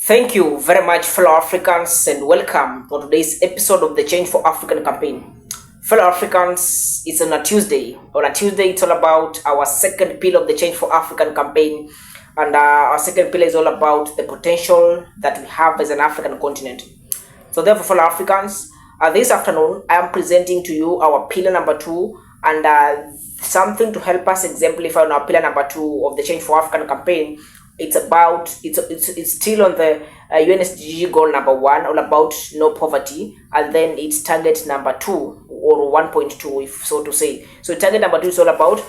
Thank you very much, fellow Africans, and welcome to today's episode of the Change for African campaign. Fellow Africans, it's on a Tuesday. On a Tuesday, it's all about our second pillar of the Change for African campaign. And our second pillar is all about the potential that we have as an African continent. So therefore, fellow Africans, this afternoon, I am presenting to you our pillar number 2 and something to help us exemplify on our pillar number 2 of the Change for African campaign. It's still on the UNSDG goal number 1, all about no poverty, and then it's target number 2 or 1.2, if so to say. So target number 2 is all about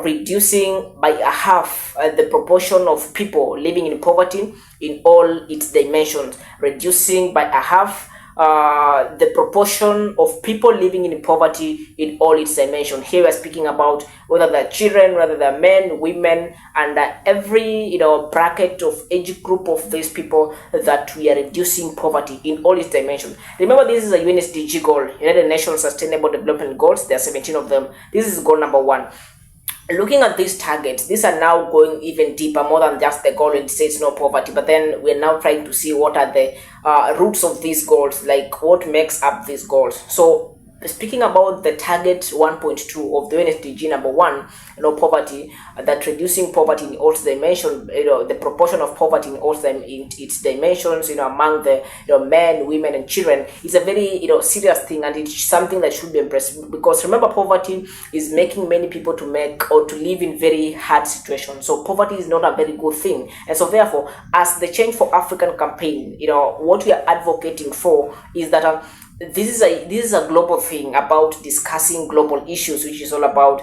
reducing by a half the proportion of people living in poverty in all its dimensions. Reducing by a half the proportion of people living in poverty in all its dimensions. Here we are speaking about whether they're children, whether they're men, women, and every bracket of age group of these people that we are reducing poverty in all its dimensions. Remember, this is a UNSDG goal, United Nations Sustainable Development Goals. There are 17 of them. This is goal number 1. Looking at these targets, these are now going even deeper, more than just the goal it says no poverty, but then we're now trying to see what are the roots of these goals, like what makes up these goals. So speaking about the target 1.2 of the UNSDG number 1, no poverty, that reducing poverty in all dimensions, the proportion of poverty in all its dimensions, among the men, women, and children, is a very serious thing, and it's something that should be embraced, because remember, poverty is making many people to make or to live in very hard situations. So poverty is not a very good thing, and so therefore, as the Change for African campaign, what we are advocating for is that this is a global thing about discussing global issues, which is all about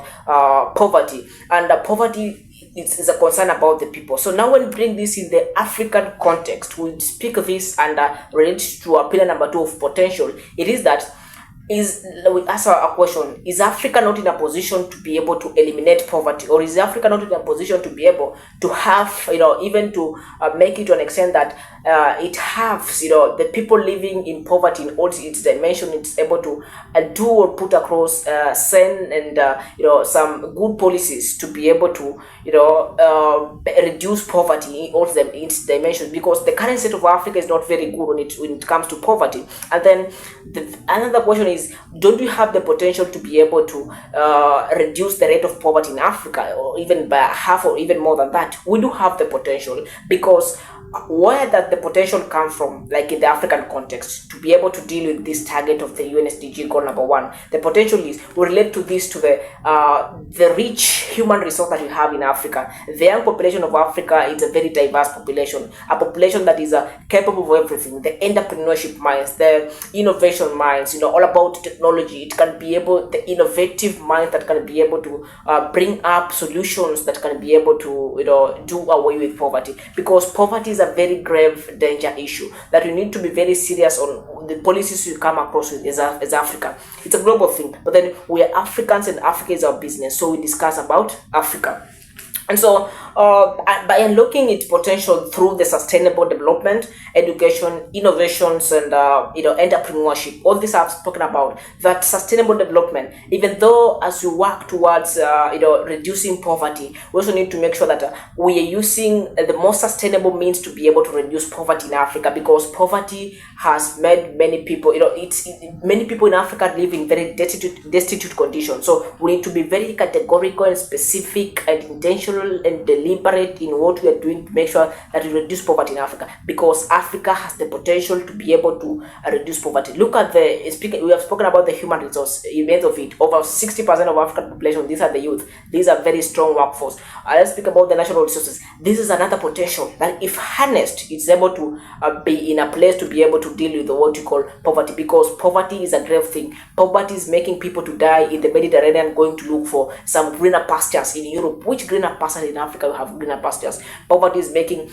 poverty, and poverty is a concern about the people. So now when we bring this in the African context, we speak of this and relate to our pillar number 2 of potential. It is that we ask a question: is Africa not in a position to be able to eliminate poverty, or is Africa not in a position to be able to have, even to make it to an extent that it has, the people living in poverty in all its dimension, it's able to do or put across, send and some good policies to be able to reduce poverty in all its dimensions, because the current state of Africa is not very good when it comes to poverty. And then another question is, don't we have the potential to be able to reduce the rate of poverty in Africa, or even by half or even more than that? We do have the potential, because where does the potential come from, like in the African context, to be able to deal with this target of the UNSDG goal number 1? The potential is, we relate to this to the rich human resource that we have in Africa. The young population of Africa is a very diverse population, a population that is capable of everything: the entrepreneurship minds, the innovation minds, all about technology. It can be able, the innovative mind that can be able to bring up solutions that can be able to do away with poverty, because poverty is a very grave danger issue that we need to be very serious on the policies we come across with as Africa. It's a global thing, but then we are Africans and Africa is our business, so we discuss about Africa. And so by unlocking its potential through the sustainable development, education, innovations, and entrepreneurship, all this I've spoken about, that sustainable development, even though as we work towards reducing poverty, we also need to make sure that we are using the most sustainable means to be able to reduce poverty in Africa, because poverty has made many people, many people in Africa live in very destitute conditions. So we need to be very categorical and specific and intentional and deliberate in what we are doing to make sure that we reduce poverty in Africa, because Africa has the potential to be able to reduce poverty. Look at we have spoken about the human resource events of it. Over 60% of African population, these are the youth. These are very strong workforce. Let's speak about the natural resources. This is another potential that, if harnessed, it's able to be in a place to be able to deal with what you call poverty, because poverty is a grave thing. Poverty is making people to die in the Mediterranean, going to look for some greener pastures in Europe. Which greener pastures in Africa we have greener pastures? Poverty is making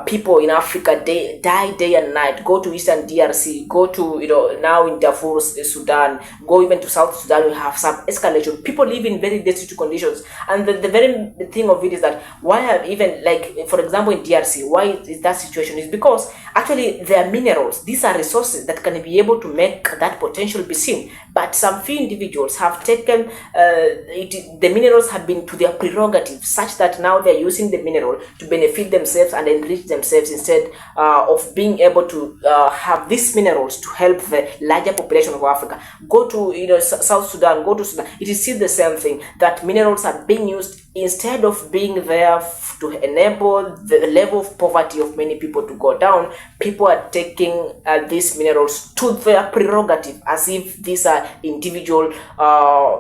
people in Africa die day and night. Go to Eastern DRC, go to now in Darfur, Sudan, go even to South Sudan, we have some escalation. People live in very destitute conditions, and the very thing of it is that why have, even like for example in DRC, why is that situation? Is because actually there are minerals. These are resources that can be able to make that potential be seen, but some few individuals have taken the minerals have been to their prerogative, such that now they're using the mineral to benefit themselves and enrich themselves instead of being able to have these minerals to help the larger population of Africa. Go to South Sudan, go to Sudan, it is still the same thing, that minerals are being used instead of being there to enable the level of poverty of many people to go down. People are taking these minerals to their prerogative as if these are individual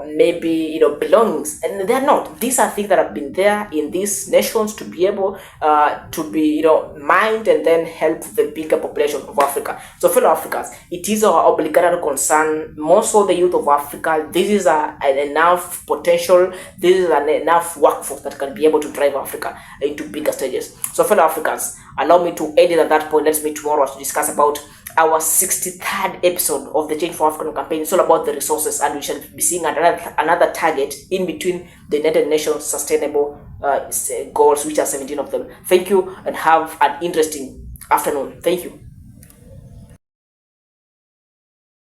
maybe belongings, and they're not. These are things that have been there in these nations to be able to be mined and then help the bigger population of Africa. So fellow Africans, it is our obligatory concern, most of the youth of Africa, this is enough potential, this is enough workforce that can be able to drive Africa into bigger stages. So fellow Africans, allow me to edit at that point. Let's meet tomorrow to discuss about our 63rd episode of the Change for African campaign. It's all about the resources, and we shall be seeing another target in between the United Nations Sustainable Goals, which are 17 of them. Thank you, and have an interesting afternoon. Thank you.